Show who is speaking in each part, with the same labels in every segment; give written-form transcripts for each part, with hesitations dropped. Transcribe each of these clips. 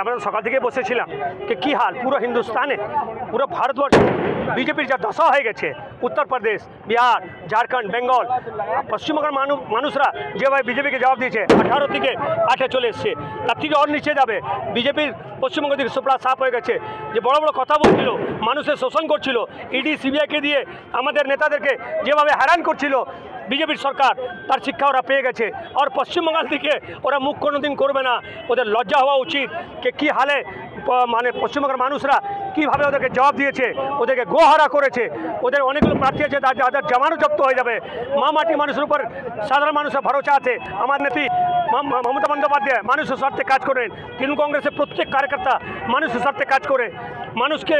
Speaker 1: আমরা সকাল থেকে বসেছিলাম কি হাল পুরো হিন্দুস্তানে পুরো ভারতবর্ষে বিজেপির যা দশা হয়ে গেছে উত্তরপ্রদেশ বিহার ঝাড়খণ্ড বেঙ্গল পশ্চিমবঙ্গের মানুষরা যেভাবে বিজেপিকে জবাব দিয়েছে 18 থেকে 8-এ চলে এসছে তার থেকে অর নিচে যাবে বিজেপির পশ্চিমবঙ্গ থেকে সুপ্রা সাফ হয়ে গেছে যে বড় বড় কথা বলছিল মানুষের শোষণ করছিল ইডি সিবিআইকে দিয়ে আমাদের নেতাদেরকে যেভাবে হ্যারান করছিল বিজেপির সরকার তার শিক্ষা ওরা পেয়ে গেছে আর পশ্চিমবঙ্গ থেকে ওরা মুখ কোনোদিন করবে না ওদের লজ্জা হওয়া উচিত কি হালে মানে পশ্চিমবঙ্গের মানুষরা কীভাবে ওদেরকে জবাব দিয়েছে ওদেরকে গোহারা করেছে ওদের অনেকগুলো প্রার্থী আছে যাদের জামানত জব্দ হয়ে যাবে মা মাটি মানুষের উপর সাধারণ মানুষের ভরসা আছে আমার নেত্রী মমতা বন্দ্যোপাধ্যায় মানুষের স্বার্থে কাজ করেন তৃণমূল কংগ্রেসের প্রত্যেক কার্যকর্তা মানুষের স্বার্থে কাজ করে মানুষকে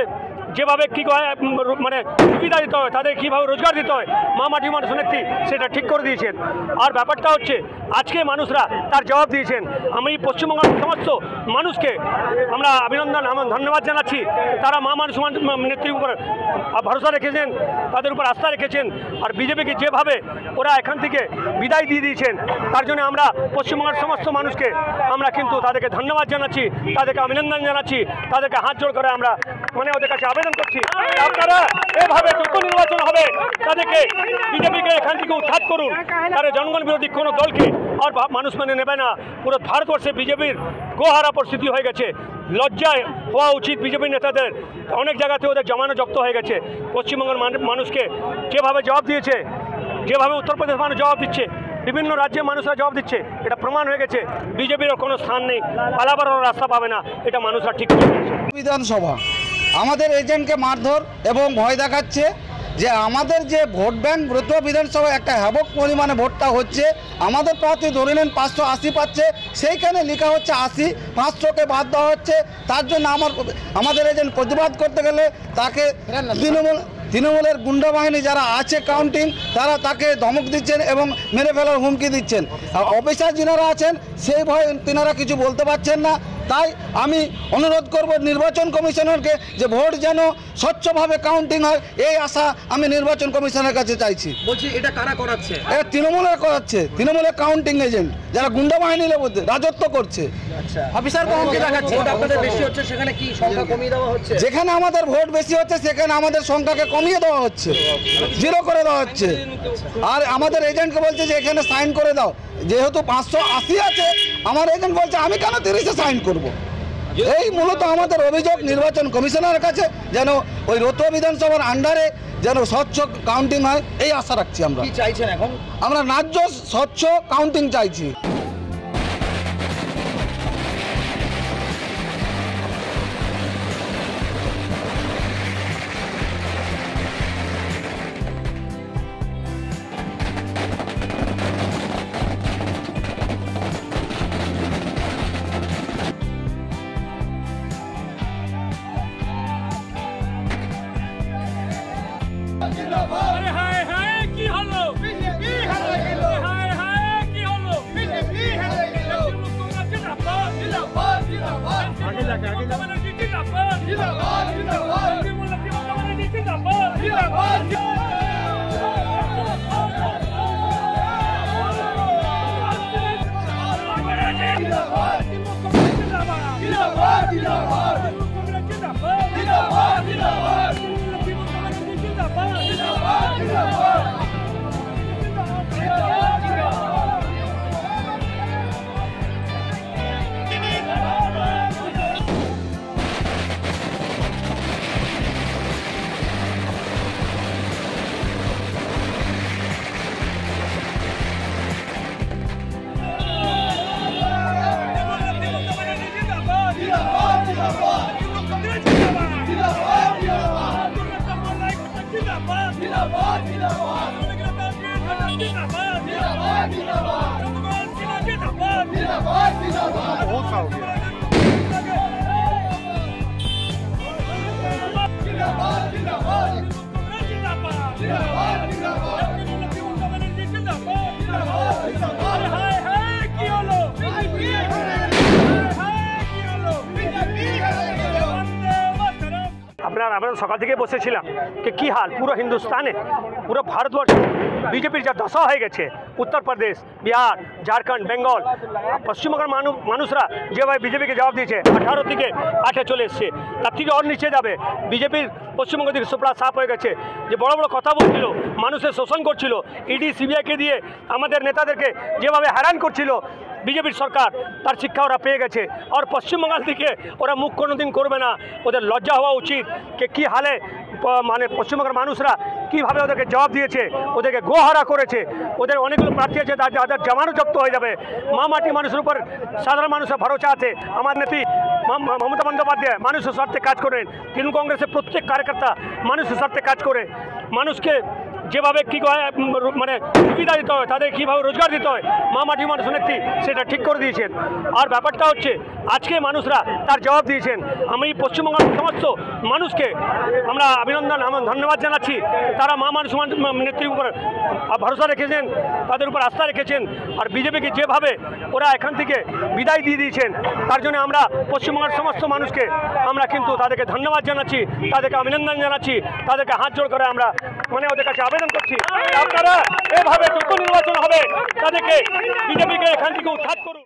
Speaker 1: যেভাবে কী মানে সুবিধা দিতে হয় তাদের কীভাবে রোজগার দিতে হয় মা মাটি মানুষের নেত্রী সেটা ঠিক করে দিয়েছেন আর ব্যাপারটা হচ্ছে আজকে মানুষরা তার জবাব দিয়েছেন আমি পশ্চিমবঙ্গের সমস্ত মানুষকে আমরা অভিনন্দন ধন্যবাদ জানাচ্ছি তারা মা মানুষ নেত্রীর উপর ভরসা রেখেছেন তাদের উপর আস্থা রেখেছেন আর বিজেপিকে যেভাবে ওরা এখান থেকে বিদায় দিয়ে দিয়েছেন তার জন্য আমরা পশ্চিমবঙ্গের সমস্ত মানুষকে আমরা কিন্তু তাদেরকে ধন্যবাদ জানাচ্ছি তাদেরকে অভিনন্দন জানাচ্ছি তাদেরকে হাত জোড় করে আমরা মানে ওদের কাছে আবেদন করছি আপনারা এভাবে যত নির্বাচন হবে তাদেরকে বিজেপিকে এখান থেকে উৎখাত করুন তারা জনগণ বিরোধী কোনো দলকে আর মানুষ মেনে নেবে না পুরো ভারতবর্ষে বিজেপির গোহারা পরিস্থিতি হয়ে গেছে লজ্জায় হওয়া উচিত বিজেপি নেতাদের অনেক জায়গাতে ওদের জমানো জব্দ হয়ে গেছে পশ্চিমবঙ্গের মানুষকে যেভাবে জবাব দিয়েছে যেভাবে উত্তরপ্রদেশ মানুষ জবাব দিচ্ছে বিভিন্ন রাজ্যের মানুষরা জবাব দিচ্ছে এটা প্রমাণ হয়ে গেছে বিজেপির কোনো স্থান নেই পালাবার রাস্তা পাবে না এটা মানুষরা ঠিক করে দিয়েছে
Speaker 2: বিধানসভা আমাদের এজেন্টকে মারধর এবং ভয় দেখাচ্ছে যে আমাদের যে ভোট ব্যাংক রতুয়া বিধানসভায় একটা হ্যাবক পরিমাণে ভোটটা হচ্ছে আমাদের প্রার্থী ধরে নেন 580 পাচ্ছে সেইখানে লেখা হচ্ছে 80 500কে বাদ দেওয়া হচ্ছে তার জন্য আমাদের এজেন্ট প্রতিবাদ করতে গেলে তাকে তৃণমূলের গুন্ডা বাহিনী যারা আছে কাউন্টিং তারা তাকে ধমক দিচ্ছেন এবং মেরে ফেলার হুমকি দিচ্ছেন আর অফিসার যিনারা আছেন সেই ভয় তিনারা কিছু বলতে পারছেন না তাই আমি অনুরোধ করব নির্বাচন কমিশনারকে যে ভোট যেন স্বচ্ছভাবে কাউন্টিং হয় এই আশা আমি নির্বাচন কমিশনের কাছে চাইছি
Speaker 3: বলছি এটা কারা করাচ্ছে
Speaker 2: এটা তৃণমূলের করাচ্ছে তৃণমূলের কাউন্টিং এজেন্ট যারা গুন্ডা বাহিনীর মধ্যে রাজত্ব করছে
Speaker 3: অফিসার হুমকি দেখাচ্ছে ভোট আপনাদের বেশি হচ্ছে সেখানে কি সংখ্যা কমিয়ে দেওয়া হচ্ছে
Speaker 2: যেখানে আমাদের ভোট বেশি হচ্ছে সেখানে আমাদের সংখ্যাকে কমিয়ে দেওয়া হচ্ছে 0 করে দেওয়া হচ্ছে আর আমাদের এজেন্টকে বলছে যে এখানে সাইন করে দাও যেহেতু 580 আছে আমার এজেন্ট বলছে আমি কেন 30-এ সাইন করব এই মূলত আমাদের অভিযোগ নির্বাচন কমিশনারের কাছে যেন ওই রতুয়া বিধানসভার আন্ডারে যেন স্বচ্ছ কাউন্টিং হয় এই আশা রাখছি আমরা
Speaker 3: কি চাইছেন এখন
Speaker 2: আমরা ন্যায্য স্বচ্ছ কাউন্টিং চাইছি
Speaker 4: হায় হায় কি হলো হায় হায় কি হলো
Speaker 1: আমরা সকাল থেকে বসেছিলাম যে কী হাল পুরো হিন্দুস্তানে পুরো ভারতবর্ষে বিজেপির যা দশা হয়ে গেছে উত্তরপ্রদেশ বিহার ঝাড়খণ্ড বেঙ্গল পশ্চিমবঙ্গের মানুষরা যেভাবে বিজেপিকে জবাব দিয়েছে 18 থেকে 8 চলে এসছে তার থেকে অর নিচে যাবে বিজেপির পশ্চিমবঙ্গ থেকে সুপ্রা সাফ হয়ে গেছে যে বড় বড় কথা বলছিল মানুষের শোষণ করছিল ইডি সিবিআইকে দিয়ে আমাদের নেতাদেরকে যেভাবে হ্যারান করছিল বিজেপির সরকার তার শিক্ষা ওরা পেয়ে গেছে আর পশ্চিমবঙ্গ থেকে ওরা মুখ কোনোদিন করবে না ওদের লজ্জা হওয়া উচিত যে কী হালে মানে পশ্চিমবঙ্গের মানুষরা কীভাবে ওদেরকে জবাব দিয়েছে ওদেরকে গোহারা করেছে ওদের অনেকগুলো প্রার্থী আছে যাদের জামানো জব্দ হয়ে যাবে মা মাটি মানুষের উপর সাধারণ মানুষের ভরসা আছে আমার নেত্রী মমতা বন্দ্যোপাধ্যায় মানুষের স্বার্থে কাজ করেন তৃণমূল কংগ্রেসের প্রত্যেক কার্যকর্তা মানুষের স্বার্থে কাজ করে মানুষকে যেভাবে কী মানে সুবিধা দিতে হয় তাদের কীভাবে রোজগার দিতে হয় মা মাটি মানুষ নেত্রী সেটা ঠিক করে দিয়েছেন আর ব্যাপারটা হচ্ছে আজকে মানুষরা তার জবাব দিয়েছেন আমি পশ্চিমবঙ্গের সমস্ত মানুষকে আমরা অভিনন্দন ধন্যবাদ জানাচ্ছি তারা মা মানুষ নেত্রীর উপর ভরসা রেখেছেন তাদের উপর আস্থা রেখেছেন আর বিজেপিকে যেভাবে ওরা এখান থেকে বিদায় দিয়ে দিয়েছেন তার জন্য আমরা পশ্চিমবঙ্গের সমস্ত মানুষকে আমরা কিন্তু তাদেরকে ধন্যবাদ জানাচ্ছি তাদেরকে অভিনন্দন জানাচ্ছি তাদেরকে হাত জোড় করে আমরা মানে ওদের কাছে আবেদন করছি আপনারা এভাবে যত নির্বাচন হবে তাদেরকে বিজেপিকে এখান থেকে উৎখাত করুন।